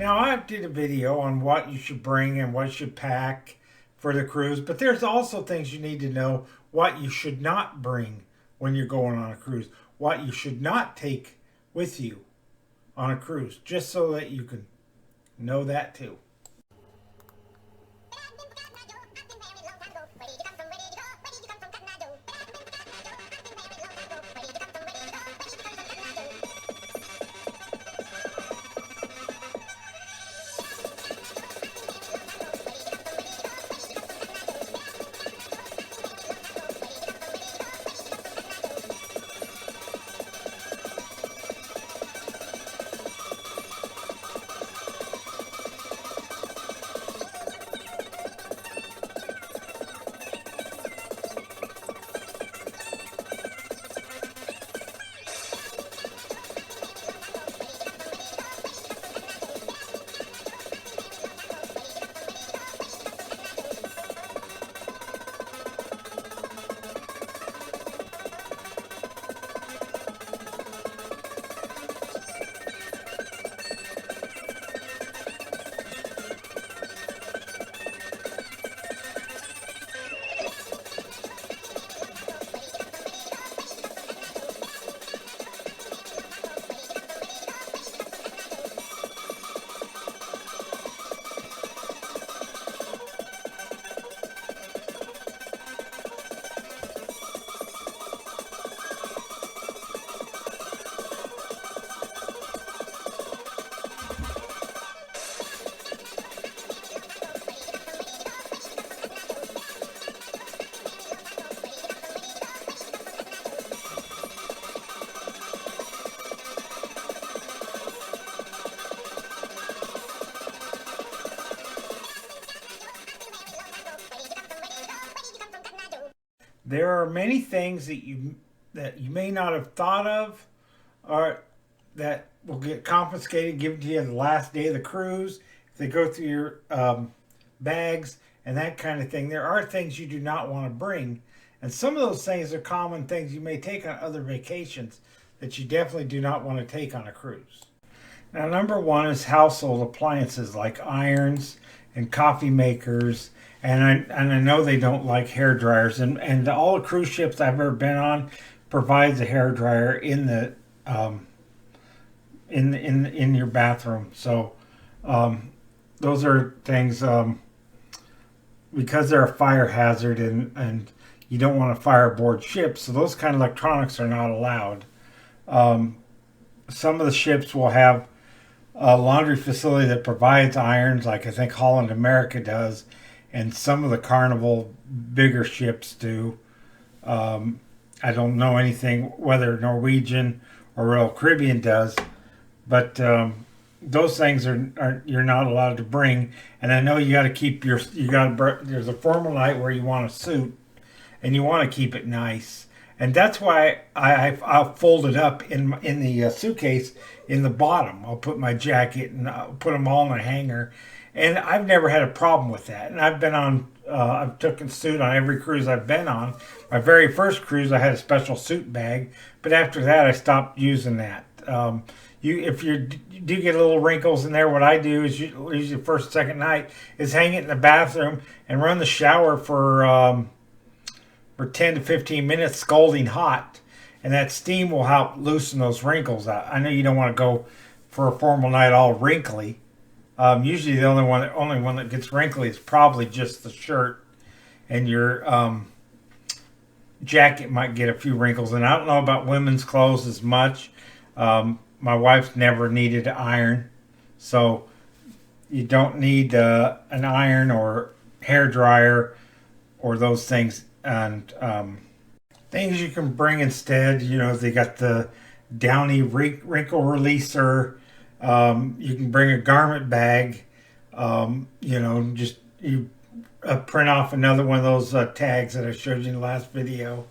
Now, I did a video on what you should bring and what you should pack for the cruise, but there's also things you need to know what you should not bring when you're going on a cruise, what you should not take with you on a cruise, just so that you can know that too. There are many things that you may not have thought of, or that will get confiscated, given to you the last day of the cruise. If they go through your bags and that kind of thing, there are things you do not want to bring, and some of those things are common things you may take on other vacations that you definitely do not want to take on a cruise. Now, number one is household appliances like irons and coffee makers. And I know they don't like hair dryers, and all the cruise ships I've ever been on provides a hair dryer in the in your bathroom. So those are things, because they're a fire hazard, and you don't want to fire aboard ships. So those kind of electronics are not allowed. Some of the ships will have a laundry facility that provides irons, like I think Holland America does, and some of the Carnival bigger ships do. I don't know anything whether Norwegian or Royal Caribbean does, but those things are you're not allowed to bring. And I know you got to keep there's a formal night where you want a suit, and you want to keep it nice. And that's why I'll fold it up in the suitcase in the bottom. I'll put my jacket and I'll put them all in a hanger. And I've never had a problem with that. And I've taken suit on every cruise I've been on. My very first cruise, I had a special suit bag. But after that, I stopped using that. If you do get little wrinkles in there, what I do is usually the first, second night is hang it in the bathroom and run the shower for 10 to 15 minutes, scalding hot. And that steam will help loosen those wrinkles out. I know you don't want to go for a formal night all wrinkly. Usually the only one that gets wrinkly is probably just the shirt, and your jacket might get a few wrinkles. And I don't know about women's clothes as much. My wife's never needed to iron, so you don't need an iron or hair dryer or those things. And things you can bring instead, they got the Downy wrinkle releaser. You can bring a garment bag. Just you print off another one of those tags that I showed you in the last video,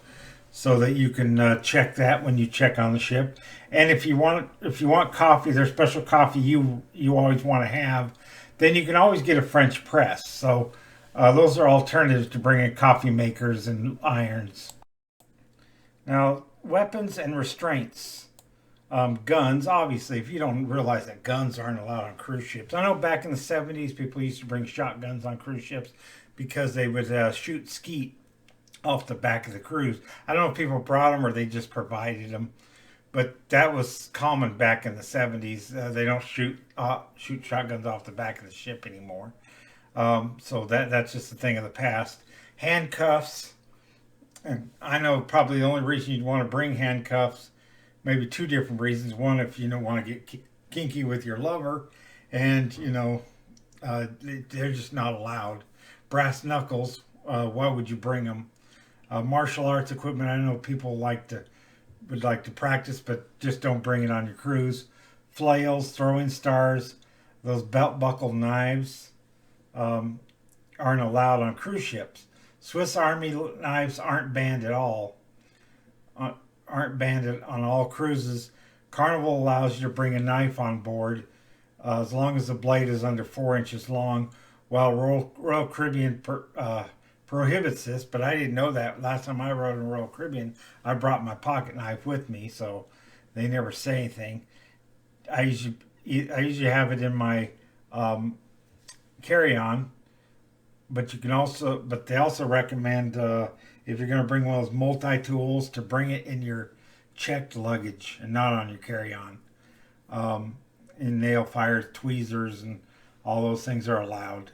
so that you can check that when you check on the ship. And if you want coffee, there's special coffee you always want to have. Then you can always get a French press. So those are alternatives to bringing coffee makers and irons. Now, weapons and restraints. Guns, obviously, if you don't realize that guns aren't allowed on cruise ships. I know back in the 70s, people used to bring shotguns on cruise ships because they would shoot skeet off the back of the cruise. I don't know if people brought them or they just provided them, but that was common back in the 70s. They don't shoot shotguns off the back of the ship anymore. So that's just a thing of the past. Handcuffs, and I know probably the only reason you'd want to bring handcuffs, maybe two different reasons. One, if you don't want to get kinky with your lover, and they're just not allowed. Brass knuckles, why would you bring them? Martial arts equipment, I know people would like to practice, but just don't bring it on your cruise. Flails, throwing stars, those belt buckle knives aren't allowed on cruise ships. Swiss Army knives aren't banned at all. Aren't banned on all cruises. Carnival allows you to bring a knife on board as long as the blade is under 4 inches long, while Royal Caribbean prohibits this, but I didn't know that. Last time I rode in Royal Caribbean, I brought my pocket knife with me, so they never say anything. I usually have it in my carry-on, but they also recommend if you're going to bring one of those multi-tools, to bring it in your checked luggage and not on your carry-on. And nail files, tweezers, and all those things are allowed.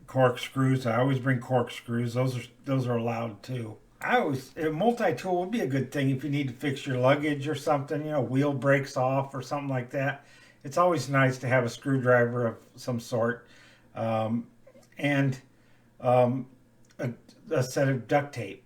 Corkscrews, I always bring corkscrews. Those are allowed too. A multi-tool would be a good thing if you need to fix your luggage or something. Wheel breaks off or something like that. It's always nice to have a screwdriver of some sort, and a set of duct tape,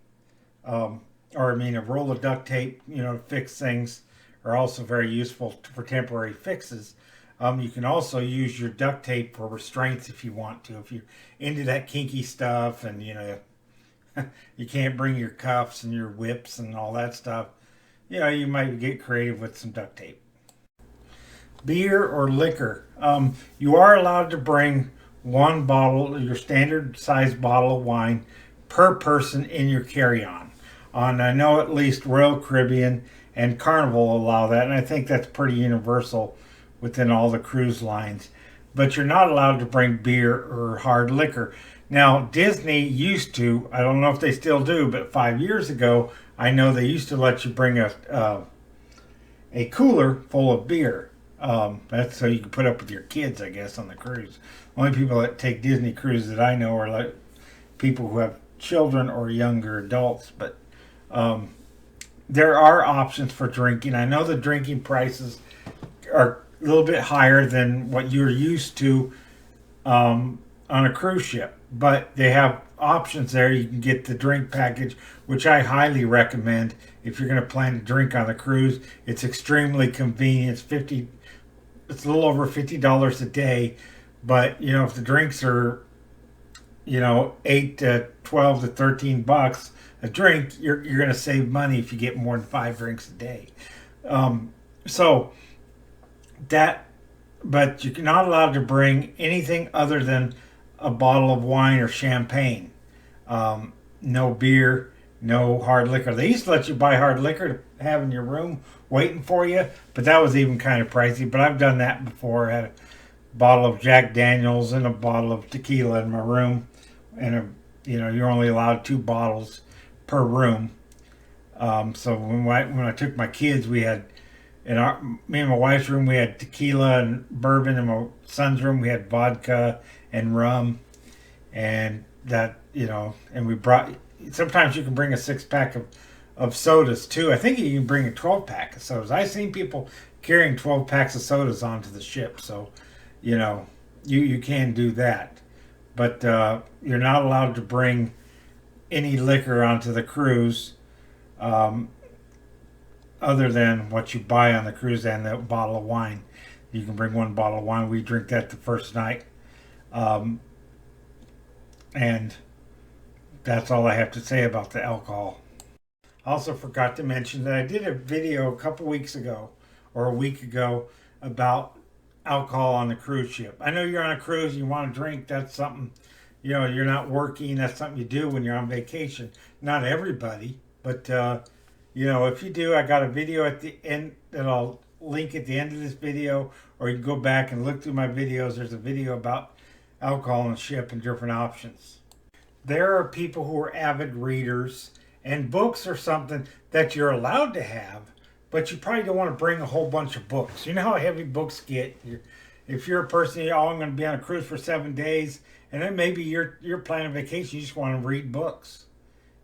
a roll of duct tape. To fix things are also very useful for temporary fixes. You can also use your duct tape for restraints if you want to. If you're into that kinky stuff and you can't bring your cuffs and your whips and all that stuff, you might get creative with some duct tape. Beer or liquor. You are allowed to bring one bottle, your standard size bottle of wine per person in your carry-on. I know at least Royal Caribbean and Carnival allow that, and I think that's pretty universal within all the cruise lines. But you're not allowed to bring beer or hard liquor. Now, Disney used to, I don't know if they still do, but 5 years ago, I know they used to let you bring a cooler full of beer. That's so you can put up with your kids, I guess, on the cruise. Only people that take Disney cruises that I know are like people who have children or younger adults. But there are options for drinking. I know the drinking prices are a little bit higher than what you're used to on a cruise ship, but they have options there. You can get the drink package, which I highly recommend if you're going to plan to drink on the cruise. It's extremely convenient. It's a little over $50 a day, but if the drinks are $8 to $12 to $13 a drink, you're going to save money if you get more than 5 drinks a day. But you're not allowed to bring anything other than a bottle of wine or champagne. No beer, no hard liquor. They used to let you buy hard liquor to have in your room waiting for you, but that was even kind of pricey. But I've done that before. I had a bottle of Jack Daniels and a bottle of tequila in my room, and you're only allowed 2 bottles per room. So when I took my kids, we had me and my wife's room, we had tequila and bourbon. In my son's room, we had vodka and rum, and that and we brought. Sometimes you can bring a 6-pack of sodas too. I think you can bring a 12-pack of sodas. I've seen people carrying 12 packs of sodas onto the ship, so you can do that, but you're not allowed to bring any liquor onto the cruise. Other than what you buy on the cruise and the bottle of wine. You can bring 1 bottle of wine. We drink that the first night. And that's all I have to say about the alcohol. I also forgot to mention that I did a video a couple weeks ago or a week ago about alcohol on the cruise ship. I know you're on a cruise and you want to drink. That's something, you're not working. That's something you do when you're on vacation. Not everybody, but If you do, I got a video at the end that I'll link at the end of this video, or you can go back and look through my videos. There's a video about alcohol on a ship and different options. There are people who are avid readers, and books are something that you're allowed to have, but you probably don't want to bring a whole bunch of books. You know how heavy books get. If you're a person, I'm going to be on a cruise for 7 days, and then maybe you're planning a vacation, you just want to read books.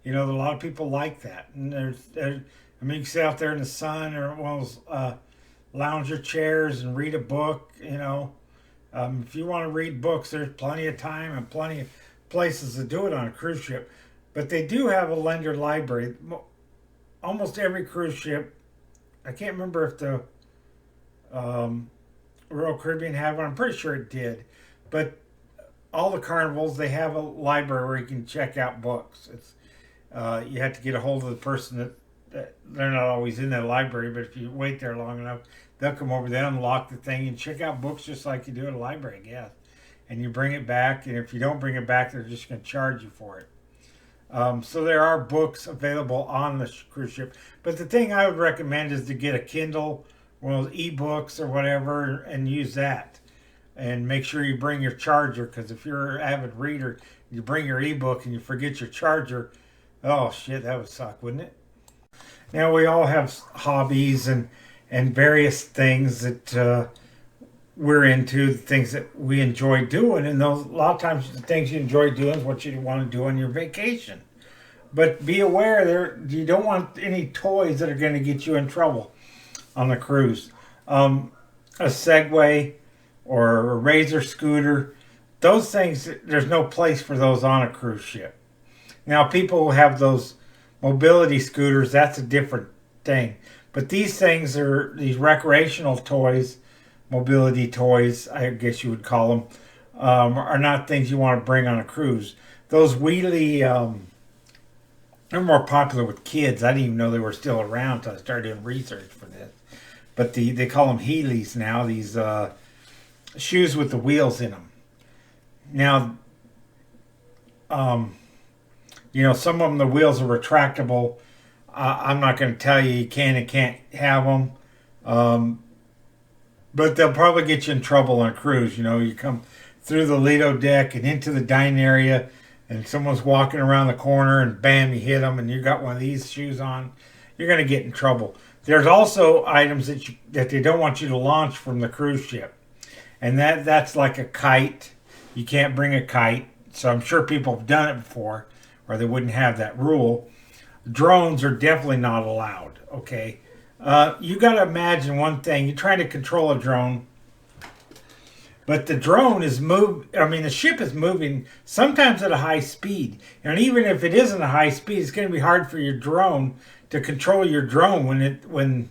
A lot of people like that. And you can sit out there in the sun or one of those lounger chairs and read a book. If you want to read books, there's plenty of time and plenty of places to do it on a cruise ship. But they do have a lender library. Almost every cruise ship, I can't remember if the Royal Caribbean had one. I'm pretty sure it did. But all the carnivals, they have a library where you can check out books. You have to get a hold of the person that they're not always in that library, but if you wait there long enough, they'll come over, they unlock the thing and check out books just like you do at a library, I guess. And you bring it back, and if you don't bring it back, they're just going to charge you for it. So there are books available on the cruise ship. But the thing I would recommend is to get a Kindle, one of those ebooks or whatever, and use that. And make sure you bring your charger, because if you're an avid reader, you bring your ebook and you forget your charger, oh shit, that would suck, wouldn't it? Now, we all have hobbies and various things that we're into, the things that we enjoy doing, and a lot of times the things you enjoy doing is what you want to do on your vacation. But be aware, you don't want any toys that are going to get you in trouble on the cruise. A Segway or a Razor scooter, those things, there's no place for those on a cruise ship. Now, people who have those mobility scooters, that's a different thing. But these things are these recreational toys, mobility toys, I guess you would call them, are not things you want to bring on a cruise. Those wheelie, they're more popular with kids. I didn't even know they were still around until I started doing research for this. But they call them Heelys now, these shoes with the wheels in them. Now, some of them, the wheels are retractable. I'm not going to tell you can and can't have them. But they'll probably get you in trouble on a cruise. You come through the Lido deck and into the dining area, and someone's walking around the corner, and bam, you hit them, and you got one of these shoes on. You're going to get in trouble. There's also items that they don't want you to launch from the cruise ship. And that's like a kite. You can't bring a kite. So I'm sure people have done it before, or they wouldn't have that rule. Drones are definitely not allowed, okay? You got to imagine one thing. You're trying to control a drone, but the drone the ship is moving sometimes at a high speed. And even if it isn't a high speed, it's going to be hard for your drone to control your drone when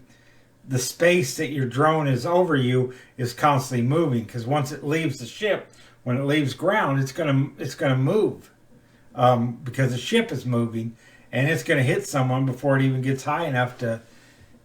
the space that your drone is over you is constantly moving. Because once it leaves the ship, when it leaves ground, it's gonna move because the ship is moving, and it's gonna hit someone before it even gets high enough to,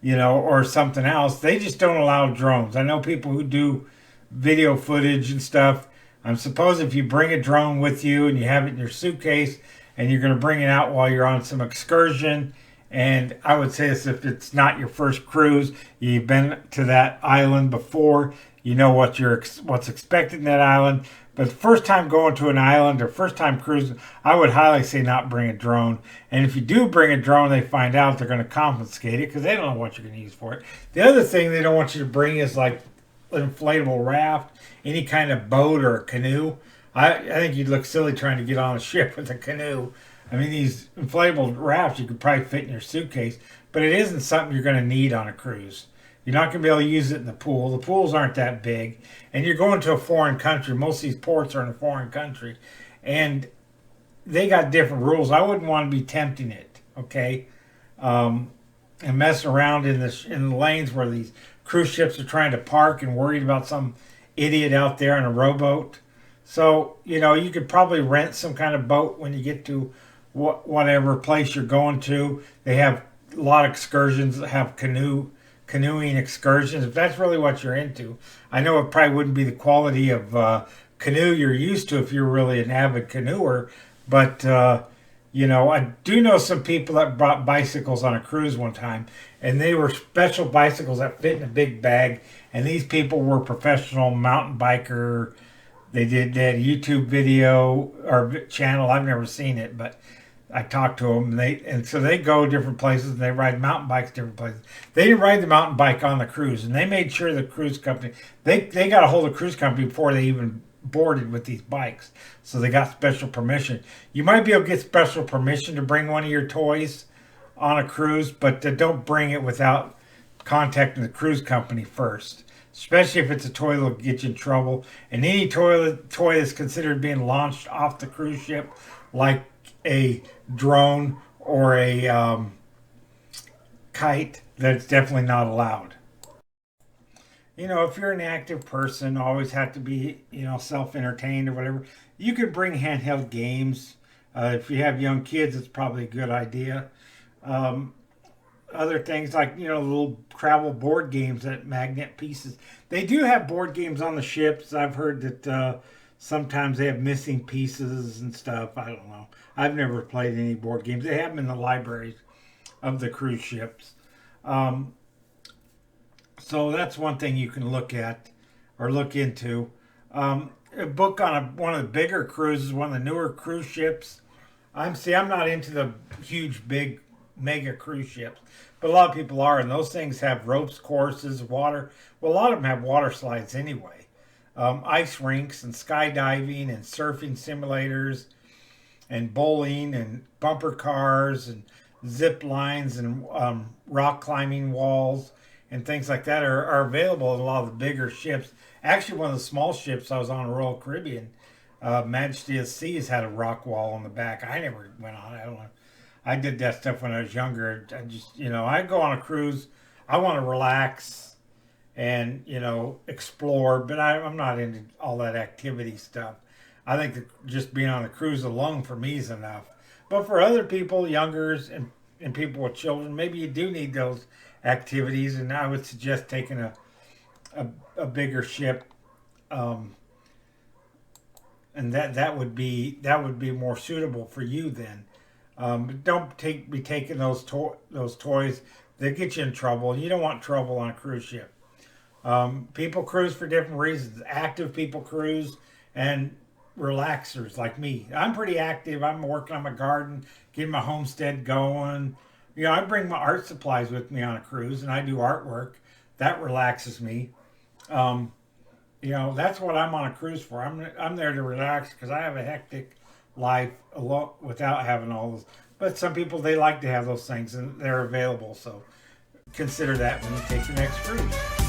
or something else. They just don't allow drones. I know people who do video footage and stuff. I'm supposed if you bring a drone with you and you have it in your suitcase and you're gonna bring it out while you're on some excursion. And I would say this, if it's not your first cruise, you've been to that island before, you know what's expected in that island. But first time going to an island or first time cruising, I would highly say not bring a drone. And if you do bring a drone, they find out, they're going to confiscate it because they don't know what you're going to use for it. The other thing they don't want you to bring is like an inflatable raft, any kind of boat or a canoe. I think you'd look silly trying to get on a ship with a canoe. I mean, these inflatable rafts you could probably fit in your suitcase, but it isn't something you're going to need on a cruise. You're not going to be able to use it in the pool. The pools aren't that big. And you're going to a foreign country. Most of these ports are in a foreign country. And they got different rules. I wouldn't want to be tempting it, okay? And messing around in the lanes where these cruise ships are trying to park and worried about some idiot out there in a rowboat. So, you could probably rent some kind of boat when you get to whatever place you're going to. They have a lot of excursions that have canoeing excursions, if that's really what you're into. I know it probably wouldn't be the quality of canoe you're used to if you're really an avid canoeer, but You know, I do know some people that brought bicycles on a cruise one time, and they were special bicycles that fit in a big bag. And these people were professional mountain biker. They had a YouTube video or channel. I've never seen it, but I talked to them, and so they go different places and they ride mountain bikes different places. They didn't ride the mountain bike on the cruise, and they made sure the cruise company they got a hold of the cruise company before they even boarded with these bikes, so they got special permission. You might be able to get special permission to bring one of your toys on a cruise, but don't bring it without contacting the cruise company first. Especially if it's a toy that'll get you in trouble. And any toy that's considered being launched off the cruise ship, like a drone or a kite, that's definitely not allowed. You know, if you're an active person, always have to be, self-entertained or whatever, you can bring handheld games. If you have young kids, it's probably a good idea. Um, Other things like, little travel board games that magnet pieces. They do have board games on the ships. I've heard that sometimes they have missing pieces and stuff. I don't know. I've never played any board games. They have them in the libraries of the cruise ships. Um, so that's one thing you can look at or look into. A book on one of the bigger cruises, one of the newer cruise ships. I'm not into the huge, big, mega cruise ships, but a lot of people are, and those things have ropes courses, water. Well, a lot of them have water slides anyway, ice rinks and skydiving and surfing simulators and bowling and bumper cars and zip lines and rock climbing walls and things like that are available in a lot of the bigger ships. Actually, one of the small ships I was on, Royal Caribbean, Majesty of the Seas, had a rock wall on the back. I never went on it. I don't know. I did that stuff when I was younger. I just, I go on a cruise. I want to relax and, explore, but I'm not into all that activity stuff. I think that just being on a cruise alone for me is enough. But for other people, youngers and people with children, maybe you do need those activities, and I would suggest taking a bigger ship, and that would be more suitable for you then. But don't be taking those toys that get you in trouble. You don't want trouble on a cruise ship. People cruise for different reasons. Active people cruise, and relaxers like me. I'm pretty active. I'm working on my garden, getting my homestead going. I bring my art supplies with me on a cruise, and I do artwork. That relaxes me. Um, that's what I'm on a cruise for. I'm there to relax because I have a hectic life a lot without having all those. But some people, they like to have those things, and they're available. So consider that when you take your next cruise.